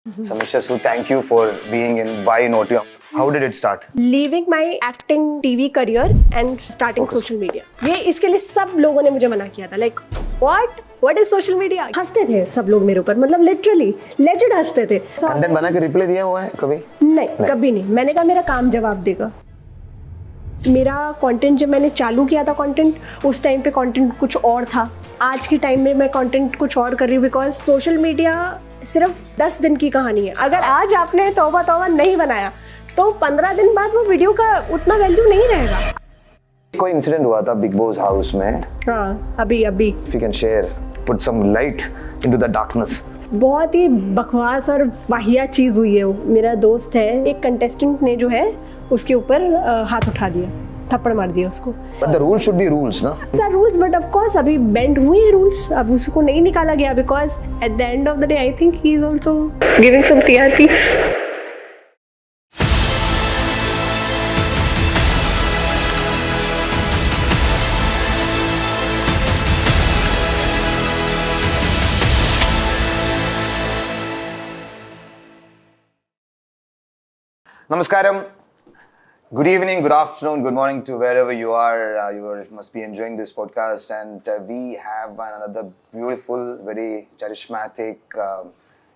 Samiksha Sood, thank you for being in Why Not You. How did it start? Leaving my acting TV career and starting Focus. social media. ये इसके लिए सब लोगों ने मुझे मना किया था like what is social media? हंसते थे सब लोग मेरे ऊपर, मतलब लिटरली लेजेंड हंसते थे। कंटेंट बना के रिप्लाई दिया हुआ है कभी? नहीं, कभी नहीं। मैंने कहा मेरा काम जवाब देगा। मेरा कंटेंट जब मैंने चालू किया था कंटेंट, उस टाइम पे कंटेंट कुछ और था। आज की टाइम में मैं कंटेंट कुछ और कर रही हूँ बिकॉज सोशल मीडिया सिर्फ 10 दिन की कहानी है। अगर आज आपने तौबा तौबा नहीं बनाया तो 15 दिन बाद वो वीडियो का उतना वैल्यू नहीं रहेगा। कोई इंसिडेंट हुआ था बिग बॉस हाउस में? हाँ, अभी If you can share, put some light into the darkness. बहुत ही बकवास और वाहिया चीज़ हुई है। वो मेरा दोस्त है, एक कंटेस्टेंट ने जो है उसके ऊपर हाथ उठा दिया, थप्पड़ मार दिया उसको। But the rules should be rules, ना? Sir rules, but of course अभी बेंड हुए हैं रूल्स, अब उसको नहीं निकाला गया because at the end of the day I think he is also giving some TRP. Namaskaram. Good evening, good afternoon, good morning to wherever you are. Must be enjoying this podcast, and we have another beautiful, very charismatic,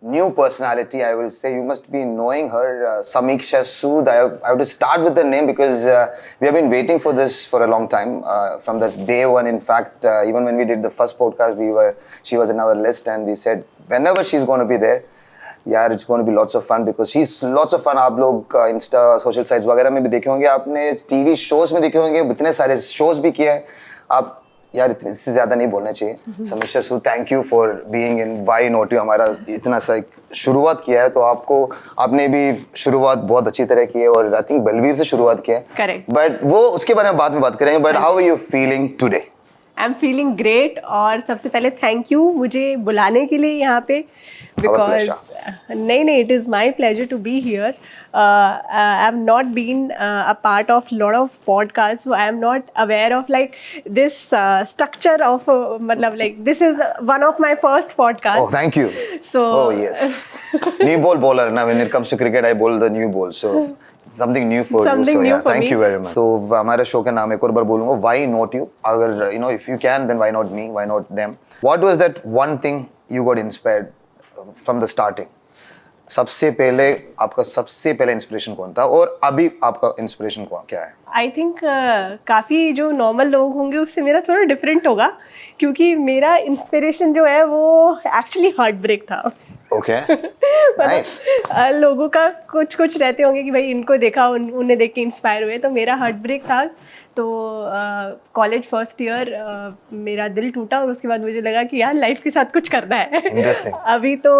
new personality. I will say you must be knowing her, Samiksha Sood. I have to start with the name because we have been waiting for this for a long time. From the day one, in fact, even when we did the first podcast, she was in our list, and we said whenever she's going to be there. यार it's going to be lots of fun because she is lots of fun. आप लोग Insta social sites वगैरह में भी देखे होंगे, आपने TV shows में देखे होंगे, इतने सारे शोज भी किए हैं आप। यार इससे ज़्यादा नहीं बोलना चाहिए। Samiksha Sood, thank you for being in why not you. हमारा इतना सा शुरुआत किया है तो आपने भी शुरुआत बहुत अच्छी तरह की है और आई थिंक बलवीर से शुरुआत किया है। करेक्ट। बट वो उसके बारे में बाद में बात करेंगे। But how are you feeling today? I am feeling great और सबसे पहले थैंक यू मुझे बुलाने के लिए यहाँ पे बिकॉज नहीं it is my pleasure to be here. I have not been a part of lot of podcast, so I am not aware of like this structure of मतलब like this is one of my first podcast. Oh, thank you. So yes, new ball bowler. Now when it comes to cricket, I bowl the new ball. So something new for you. Something So new yeah, for thank me. you very much. So हमारे show का नाम एक और बार बोलूँगा, Why Not You? अगर if you can, then why not me? Why not them? What was that one thing you got inspired from the starting? सबसे पहले आपका सबसे पहला इंस्पिरेशन कौन था और अभी आपका इंस्पिरेशन क्या है? आई थिंक काफ़ी जो नॉर्मल लोग होंगे उससे मेरा थोड़ा डिफरेंट होगा क्योंकि मेरा इंस्पिरेशन जो है वो एक्चुअली हार्ट ब्रेक था। Okay, nice. लोगों का कुछ रहते होंगे कि भाई इनको देखा उन्हें देख के इंस्पायर हुए, तो मेरा हार्ट ब्रेक था। तो कॉलेज फर्स्ट ईयर मेरा दिल टूटा और उसके बाद मुझे लगा कि यार लाइफ के साथ कुछ करना है। अभी तो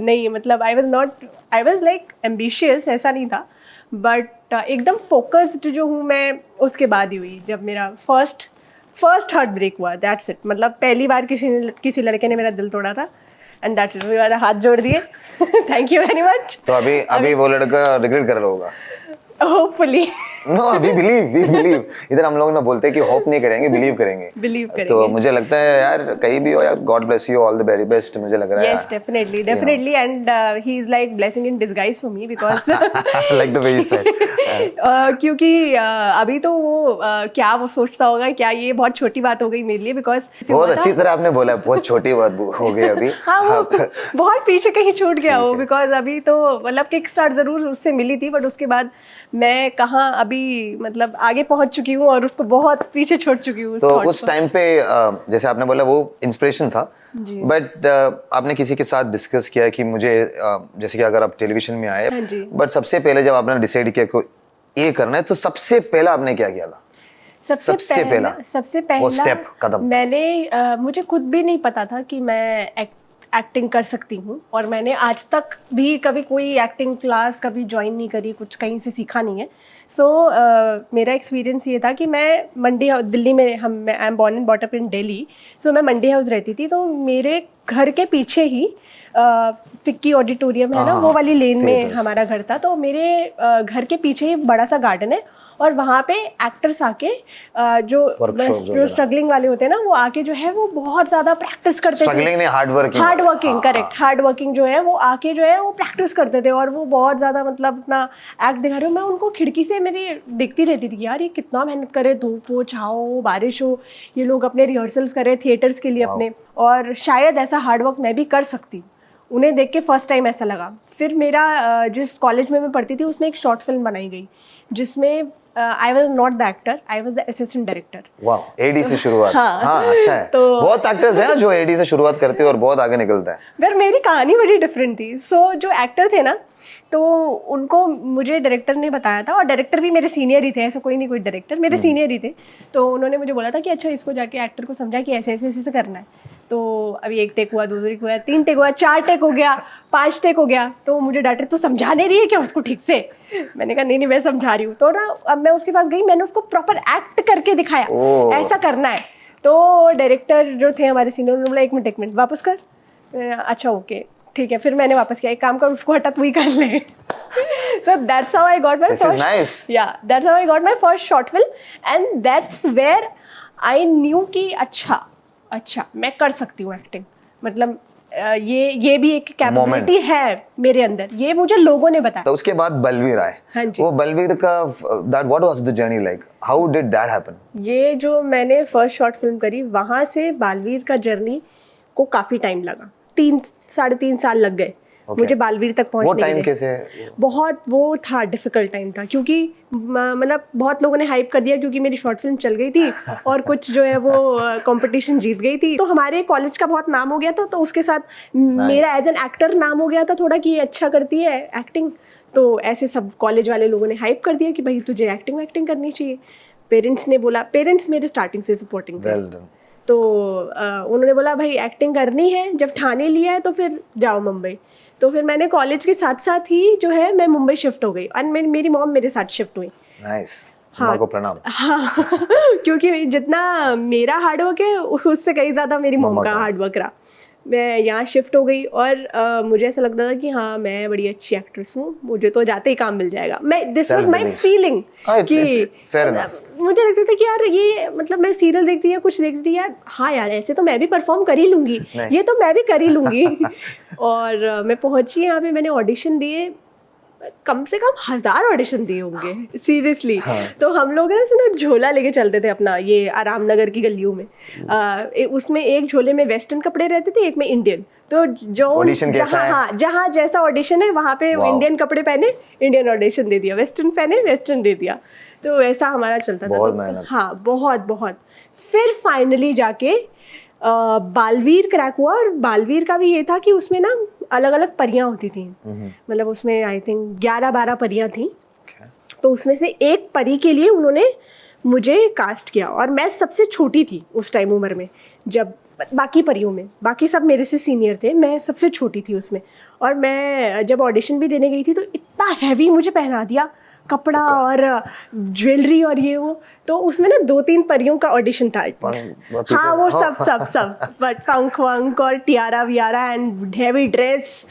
नहीं, मतलब आई वॉज लाइक एम्बिशियस, ऐसा नहीं था, बट एकदम फोकस्ड जो हूँ मैं उसके बाद ही हुई जब मेरा फर्स्ट हार्ट ब्रेक हुआ। That's it. मतलब पहली बार किसी लड़के ने मेरा दिल तोड़ा था एंड दैट्स इट। मेरे हाथ जोड़ दिए। Thank you very much. तो अभी वो लड़का रिग्रेट कर रहा होगा? होपफुली। No, we believe. इधर हम लोग ना बोलते हैं कि होप नहीं करेंगे, बिलीव करेंगे। तो मुझे लगता है यार कहीं भी हो यार, God bless you, all the very best. मुझे लग रहा है yes definitely and he is like blessing in disguise for me because like the way you said क्योंकि अभी तो वो क्या वो सोचता होगा क्या ये बहुत छोटी बात हो गई मेरे लिए बिकॉज बहुत अच्छी तरह आपने बोला, बहुत छोटी बात हो गई अभी। हाँ, वो बहुत पीछे कहीं छूट गया वो बिकॉज अभी तो मतलब किक स्टार्ट जरूर उससे मिली थी बट उसके बाद मैं कहाँ अभी मतलब आगे पहुंच चुकी हूँ और उसको बहुत पीछे छोड़ चुकी हूँ। तो उस टाइम पे जैसे आपने बोला वो इंस्पिरेशन था, बट आपने किसी के साथ डिस्कस किया कि मुझे जैसे कि अगर आप टेलीविजन में आए, बट सबसे पहले जब आपने डिसाइड किया को ये करना है तो सबसे पहला आपने क्या किया था? सबसे पहला वो स्टेप, कदम। मैंने मुझे खुद भी नहीं पता था कि मैं एक्टिंग कर सकती हूँ और मैंने आज तक भी कभी कोई एक्टिंग क्लास कभी ज्वाइन नहीं करी, कुछ कहीं से सीखा नहीं है। सो मेरा एक्सपीरियंस ये था कि मैं मंडी हाउस, दिल्ली में I am born and bought up in Delhi, so मैं मंडी हाउस रहती थी। तो मेरे घर के पीछे ही फिक्की ऑडिटोरियम है ना, वो वाली लेन में हमारा घर था। तो मेरे घर के पीछे ही बड़ा सा गार्डन है और वहाँ पे एक्टर्स आके जो स्ट्रगलिंग वाले होते हैं ना, वो आके जो है वो बहुत ज़्यादा प्रैक्टिस करते थे। स्ट्रगलिंग नहीं, hard working, correct, hard working जो है वो आके जो है वो प्रैक्टिस करते थे और वो बहुत ज़्यादा मतलब अपना एक्ट दिखा रहे हो। मैं उनको खिड़की से मेरी दिखती रहती थी, यार ये कितना मेहनत करे, धूप हो, छाँव हो, बारिश हो, ये लोग अपने रिहर्सल्स करे थिएटर्स के लिए अपने, और शायद ऐसा हार्ड वर्क मैं भी कर सकती हूँ। उन्हें देख के फर्स्ट टाइम ऐसा लगा। फिर मेरा जिस कॉलेज में मैं पढ़ती थी उसमें एक शॉर्ट फिल्म बनाई गई जिसमें I was not the actor, I was the assistant director. वाह, एडी से शुरुआत। हाँ, अच्छा है। तो बहुत एक्टर्स हैं जो एडी से शुरुआत करते हैं और बहुत आगे निकलता है। पर मेरी कहानी बड़ी डिफरेंट थी। सो जो एक्टर थे ना, तो उनको मुझे डायरेक्टर ने बताया था, और डायरेक्टर भी मेरे सीनियर ही थे, ऐसा कोई नहीं कोई डायरेक्टर, मेरे सीनियर ही थे। तो उन्होंने मुझे बोला था कि अच्छा इसको जाके एक्टर को समझा कि ऐसे ऐसे ऐसे करना है। तो अभी 1 टेक हुआ, 2 टेक हुआ, 3 टेक हुआ, 4 टेक हो गया, 5 टेक हो गया। तो मुझे डायरेक्टर तो समझा नहीं रही है क्या उसको ठीक से? मैंने कहा नहीं मैं समझा रही हूँ। तो ना अब मैं उसके पास गई, मैंने उसको प्रॉपर एक्ट करके दिखाया, ऐसा करना है। तो डायरेक्टर जो थे हमारे सीनियर, उन्होंने बोला 1 मिनट वापस कर। अच्छा ओके ठीक है। फिर मैंने वापस किया, एक काम कर उसको हटा, तू ही कर ले। So that's how I got my This is nice. Yeah, that's how I got my first short film, and that's where I knew कि अच्छा मैं कर सकती हूँ एक्टिंग। मतलब ये भी एक कैपेबिलिटी है मेरे अंदर, ये मुझे लोगों ने बताया। तो उसके बाद बलवीर आए। हाँ जी। वो बलवीर का that what was the journey like? How did that happen? ये जो मैंने फर्स्ट शॉर्ट फिल्म करी, वहाँ से बालवीर का जर्नी को काफ़ी टाइम लगा, 3-3.5 साल लग गए मुझे बालवीर तक पहुंचने के लिए। वो टाइम कैसे? बहुत वो था, डिफिकल्ट टाइम था, क्योंकि मतलब बहुत लोगों ने हाइप कर दिया क्योंकि मेरी शॉर्ट फिल्म चल गई थी और कुछ जो है वो कंपटीशन जीत गई थी। तो हमारे कॉलेज का बहुत नाम हो गया था, तो उसके साथ मेरा एज एन एक्टर नाम हो गया था थोड़ा कि ये अच्छा करती है एक्टिंग। तो ऐसे सब कॉलेज वाले लोगों ने हाइप कर दिया कि भाई तुझे एक्टिंग करनी चाहिए। पेरेंट्स ने बोला, पेरेंट्स मेरे स्टार्टिंग से सपोर्टिंग थे। तो उन्होंने बोला भाई एक्टिंग करनी है, जब ठाने लिया है तो फिर जाओ मुंबई। तो फिर मैंने कॉलेज के साथ साथ ही जो है मैं मुंबई शिफ्ट हो गई, और मेरी मॉम मेरे साथ शिफ्ट हुई। नाइस, हाँ को प्रणाम। हाँ क्योंकि जितना मेरा हार्डवर्क है उससे कहीं ज़्यादा मेरी मॉम का हार्डवर्क रहा। मैं यहाँ शिफ्ट हो गई और मुझे ऐसा लगता था कि हाँ मैं बड़ी अच्छी एक्ट्रेस हूँ, मुझे तो जाते ही काम मिल जाएगा। मैं दिस वाज माय फीलिंग कि मुझे लगता था कि यार ये मतलब मैं सीरियल देखती या कुछ देखती थी यार, हाँ यार ऐसे तो मैं भी परफॉर्म कर ही लूँगी, ये तो मैं भी कर ही लूँगी। और मैं पहुँची यहाँ पे, मैंने ऑडिशन दिए, कम से कम 1000 ऑडिशन दिए होंगे सीरियसली। हाँ। तो हम लोग ना झोला लेके चलते थे अपना, ये आराम नगर की गलियों में। उसमें एक झोले में वेस्टर्न कपड़े रहते थे, एक में इंडियन। तो जो जहाँ जैसा ऑडिशन है वहाँ पे इंडियन कपड़े पहने, इंडियन ऑडिशन दे दिया, वेस्टर्न पहने, वेस्टर्न दे दिया। तो ऐसा हमारा चलता था। तो, हाँ बहुत। फिर फाइनली जाके बालवीर क्रैक हुआ, और बालवीर का भी ये था कि उसमें ना अलग अलग परियां होती थी। मतलब उसमें आई थिंक 11-12 परियां थी। तो उसमें से एक परी के लिए उन्होंने मुझे कास्ट किया, और मैं सबसे छोटी थी उस टाइम उम्र में। जब बाकी परियों में बाकी सब मेरे से सीनियर थे, मैं सबसे छोटी थी उसमें। और मैं जब ऑडिशन भी देने गई थी तो इतना हैवी मुझे पहना दिया कपड़ा और ज्वेलरी और ये वो। तो उसमें ना 2-3 परियों का ऑडिशन था। हाँ वो सब बट पंख वंख और टियारा वियारा and heavy dress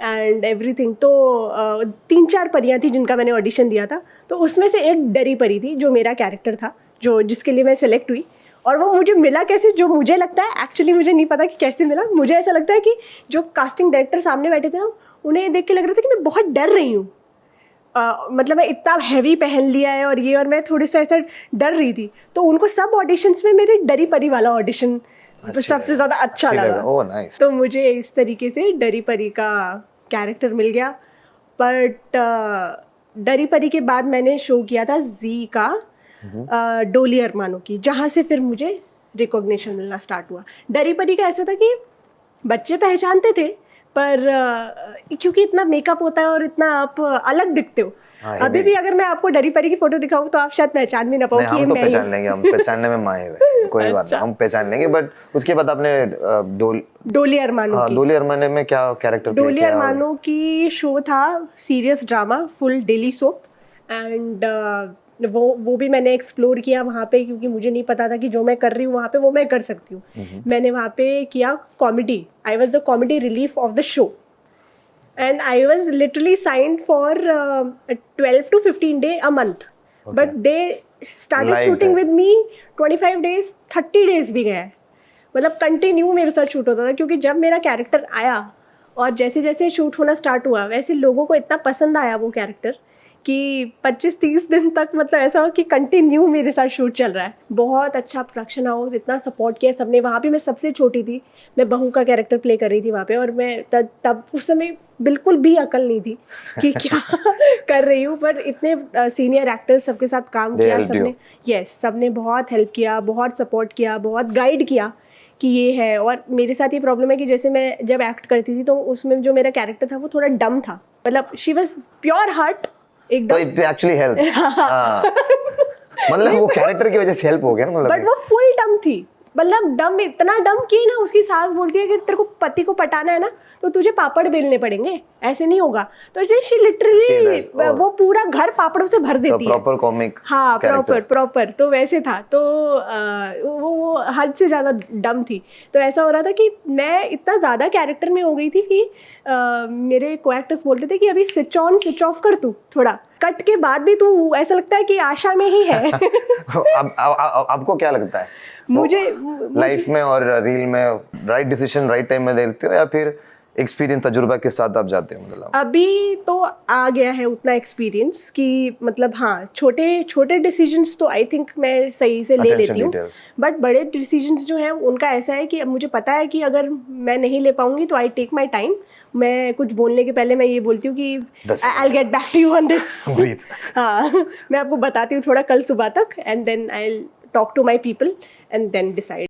and everything. तो 3-4 परियां थी जिनका मैंने ऑडिशन दिया था। तो उसमें से एक डरी परी थी जो मेरा कैरेक्टर था, जो जिसके लिए मैं सेलेक्ट हुई। और वो मुझे मिला कैसे, जो मुझे लगता है, एक्चुअली मुझे नहीं पता कि कैसे मिला, मुझे ऐसा लगता है कि जो कास्टिंग डायरेक्टर सामने बैठे थे ना, उन्हें देख के लग रहा था कि मैं बहुत डर रही हूँ। मतलब मैं इतना हैवी पहन लिया है और ये, और मैं थोड़ी सा ऐसा डर रही थी। तो उनको सब ऑडिशंस में मेरे डरी परी वाला ऑडिशन सबसे ज़्यादा अच्छा लगा। nice. तो मुझे इस तरीके से डरी परी का कैरेक्टर मिल गया। बट डरी परी के बाद मैंने शो किया था जी का डोली अरमानों की, जहाँ से फिर मुझे रिकॉग्निशन मिलना स्टार्ट हुआ। डरी परी का ऐसा था कि बच्चे पहचानते थे, पर क्योंकि इतना मेकअप होता है और इतना आप अलग दिखते हो। अभी भी अगर मैं आपको डरी परी की फोटो दिखाऊं तो आप शायद पहचान भी ना पाओ कि हम तो पहचान लेंगे, हम पहचानने में माहिर हैं, कोई बात नहीं, हम पहचान लेंगे। बट उसके बाद आपने डोली अरमानों की, डोली अरमानों में क्या कैरेक्टर प्ले किया? डोली अरमानों की शो था serious drama, full daily soap. And वो भी मैंने एक्सप्लोर किया वहाँ पे, क्योंकि मुझे नहीं पता था कि जो मैं कर रही हूँ वहाँ पे वो मैं कर सकती हूँ। मैंने वहाँ पे किया comedy, I was the comedy relief of the show, and I was literally signed for 12 to 15 days a month। But they started Liked shooting it. With me 25 days 30 days भी गए, मतलब कंटिन्यू मेरे साथ शूट होता था, क्योंकि जब मेरा कैरेक्टर आया और जैसे जैसे शूट होना स्टार्ट हुआ वैसे लोगों को इतना पसंद आया वो कैरेक्टर कि 25-30 दिन तक मतलब ऐसा हो कि कंटिन्यू मेरे साथ शूट चल रहा है। बहुत अच्छा प्रोडक्शन हाउस, इतना सपोर्ट किया सबने। वहाँ पे मैं सबसे छोटी थी, मैं बहू का कैरेक्टर प्ले कर रही थी वहाँ पे, और मैं तब उस समय बिल्कुल भी अकल नहीं थी कि क्या कर रही हूँ, पर इतने सीनियर एक्टर्स सबके साथ काम They किया helped सबने। you. यस, सबने बहुत हेल्प किया, बहुत सपोर्ट किया, बहुत गाइड किया कि ये है। और मेरे साथ ये प्रॉब्लम है कि जैसे मैं जब एक्ट करती थी तो उसमें जो मेरा कैरेक्टर था वो थोड़ा डम था, मतलब शी वाज प्योर हार्ट तो एकदम, इट एक्चुअली हेल्प, मतलब वो कैरेक्टर की वजह से हेल्प हो गया ना, बट मतलब वो फुल डम थी। मतलब डम, इतना डम कि ना उसकी सास बोलती है कि तेरे को पति को पटाना है ना तो तुझे पापड़ बेलने पड़ेंगे, ऐसे नहीं होगा। तो she She literally does, oh. वो पूरा घर पापड़ों से भर तो देती है। प्रॉपर कॉमिक, हाँ, प्रॉपर तो वैसे था। तो वो हद से ज़्यादा डम थी। तो ऐसा हो रहा था कि मैं इतना ज़्यादा कैरेक्टर में हो गई थी कि मेरे को एक्टर्स बोलते थे कि अभी स्विच ऑन स्विच ऑफ कर तू, थोड़ा कट के बाद भी तू ऐसा लगता है कि आशा में ही है। अब आपको क्या लगता है मुझे लाइफ में और रील में राइट डिसीजन राइट टाइम में लेते हो, या फिर एक्सपीरियंस तजुर्बा के साथ आप जाते हो? मतलब अभी तो आ गया है उतना एक्सपीरियंस कि मतलब हाँ, छोटे छोटे डिसीजंस तो आई थिंक मैं सही से ले Attention लेती हूँ, details. बट बड़े डिसीजंस जो हैं उनका ऐसा है कि अब मुझे पता है कि अगर मैं नहीं ले पाऊंगी तो आई टेक माई टाइम। मैं कुछ बोलने के पहले मैं ये बोलती हूँ कि I will get back to you on this. Breathe. हाँ, मैं आपको बताती हूँ थोड़ा कल सुबह तक, and then I will talk to my people and then decide.